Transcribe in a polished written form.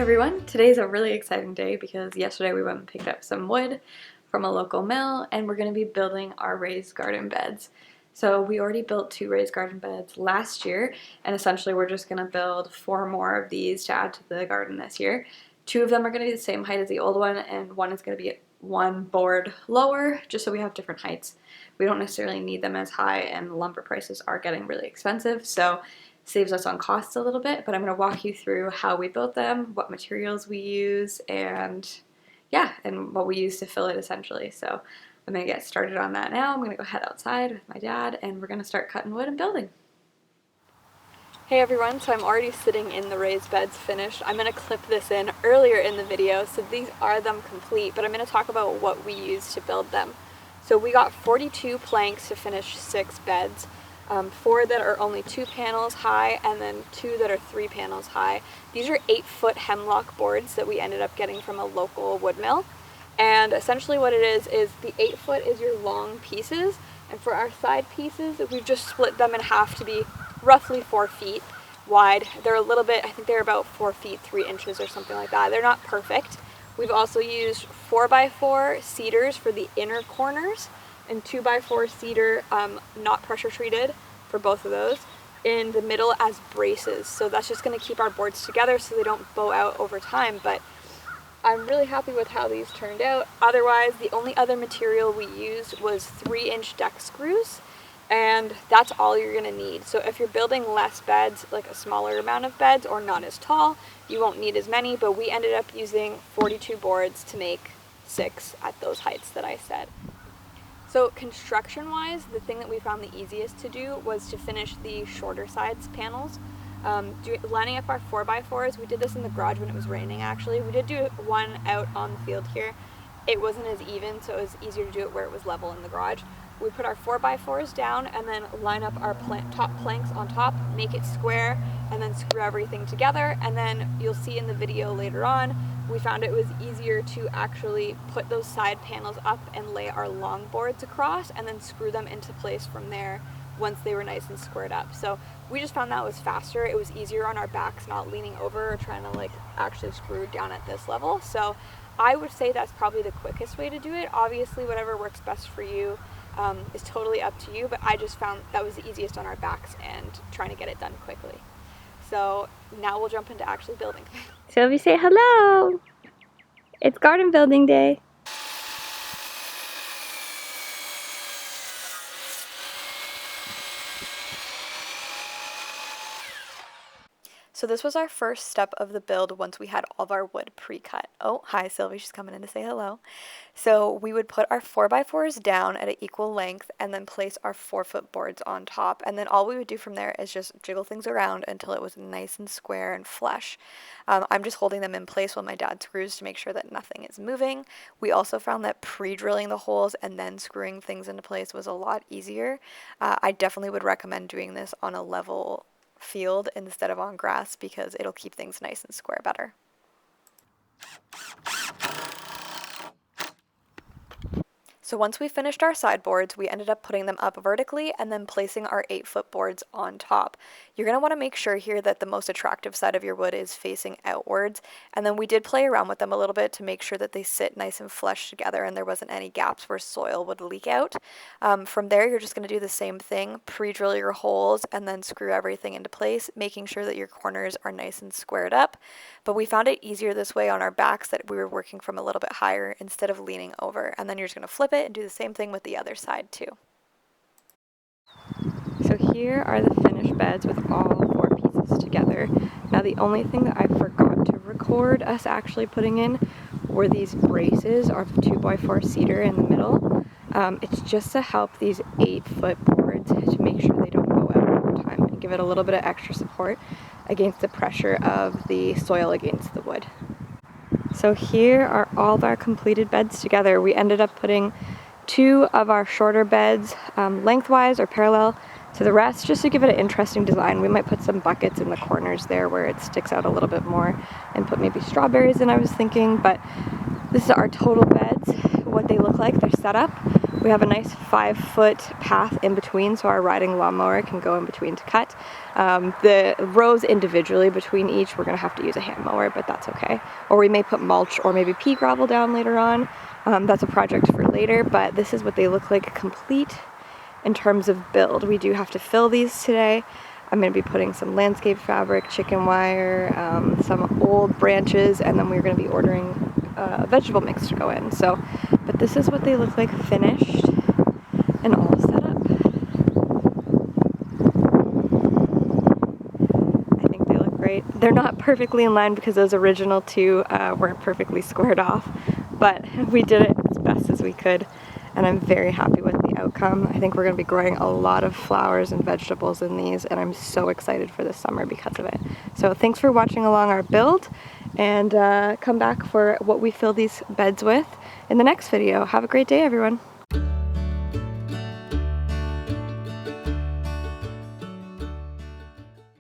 everyone, today's a really exciting day because yesterday we went and picked up some wood from a local mill and we're going to be building our raised garden beds. So we already built 2 raised garden beds last year, and essentially we're just going to build 4 more of these to add to the garden this year. 2 of them are going to be the same height as the old one, and one is going to be 1 board lower, just so we have different heights. We don't necessarily need them as high, and lumber prices are getting really expensive, so saves us on costs a little bit, but I'm going to walk you through how we built them, what materials we use, and what we use to fill it essentially. So I'm going to get started on that now. I'm going to go head outside with my dad and we're going to start cutting wood and building. Hey everyone, so I'm already sitting in the raised beds finished. I'm going to clip this in earlier in the video, so these are them complete, but I'm going to talk about what we used to build them. So we got 42 planks to finish 6 beds. 4 that are only 2 panels high, and then 2 that are 3 panels high. These are 8-foot hemlock boards that we ended up getting from a local wood mill. And essentially what it is the 8-foot is your long pieces, and for our side pieces, we've just split them in half to be roughly 4 feet wide. They're a little bit, I think they're about 4 feet 3 inches or something like that. They're not perfect. We've also used 4x4 cedars for the inner corners, and 2x4 cedar, not pressure treated, for both of those, in the middle as braces. So that's just going to keep our boards together so they don't bow out over time, but I'm really happy with how these turned out. Otherwise, the only other material we used was 3-inch deck screws, and that's all you're going to need. So if you're building less beds, like a smaller amount of beds or not as tall, you won't need as many, but we ended up using 42 boards to make 6 at those heights that I said. So construction-wise, the thing that we found the easiest to do was to finish the shorter sides panels. Lining up our 4x4s, we did this in the garage when it was raining actually. We did do one out on the field here. It wasn't as even, so it was easier to do it where it was level in the garage. We put our 4x4s down and then line up our top planks on top, make it square, and then screw everything together. And then you'll see in the video later on, we found it was easier to actually put those side panels up and lay our long boards across and then screw them into place from there once they were nice and squared up. So we just found that was faster. It was easier on our backs, not leaning over or trying to actually screw down at this level. So I would say that's probably the quickest way to do it. Obviously, whatever works best for you is totally up to you, but I just found that was the easiest on our backs and trying to get it done quickly. So now we'll jump into actually building. Sylvie, say hello! It's garden building day. So this was our first step of the build once we had all of our wood pre-cut. Oh, hi Sylvie, she's coming in to say hello. So we would put our 4x4s down at an equal length and then place our 4-foot boards on top. And then all we would do from there is just jiggle things around until it was nice and square and flush. I'm just holding them in place while my dad screws to make sure that nothing is moving. We also found that pre-drilling the holes and then screwing things into place was a lot easier. I definitely would recommend doing this on a level field instead of on grass because it'll keep things nice and square better. So once we finished our sideboards, we ended up putting them up vertically and then placing our 8-foot boards on top. You're going to want to make sure here that the most attractive side of your wood is facing outwards, and then we did play around with them a little bit to make sure that they sit nice and flush together and there wasn't any gaps where soil would leak out. From there, you're just going to do the same thing, pre-drill your holes and then screw everything into place, making sure that your corners are nice and squared up. But we found it easier this way on our backs that we were working from a little bit higher instead of leaning over, and then you're just going to flip it and do the same thing with the other side too. So here are the finished beds with all 4 pieces together. Now the only thing that I forgot to record us actually putting in were these braces of 2x4 cedar in the middle. It's just to help these 8-foot boards to make sure they don't bow out over time and give it a little bit of extra support against the pressure of the soil against the wood. So here are all of our completed beds together. We ended up putting 2 of our shorter beds lengthwise or parallel to the rest just to give it an interesting design. We might put some buckets in the corners there where it sticks out a little bit more and put maybe strawberries in, I was thinking, but this is our total beds, what they look like. They're set up. We have a nice 5-foot path in between so our riding lawnmower can go in between to cut. The rows individually between each, we're going to have to use a hand mower, but that's okay. Or we may put mulch or maybe pea gravel down later on. That's a project for later, but this is what they look like complete in terms of build. We do have to fill these today. I'm going to be putting some landscape fabric, chicken wire, some old branches, and then we're going to be ordering a vegetable mix to go in. So, but this is what they look like finished and all set up. I think they look great. They're not perfectly in line because those original two weren't perfectly squared off, but we did it as best as we could, and I'm very happy with the outcome. I think we're going to be growing a lot of flowers and vegetables in these, and I'm so excited for this summer because of it. So thanks for watching along our build, and come back for what we fill these beds with in the next video. Have a great day, everyone.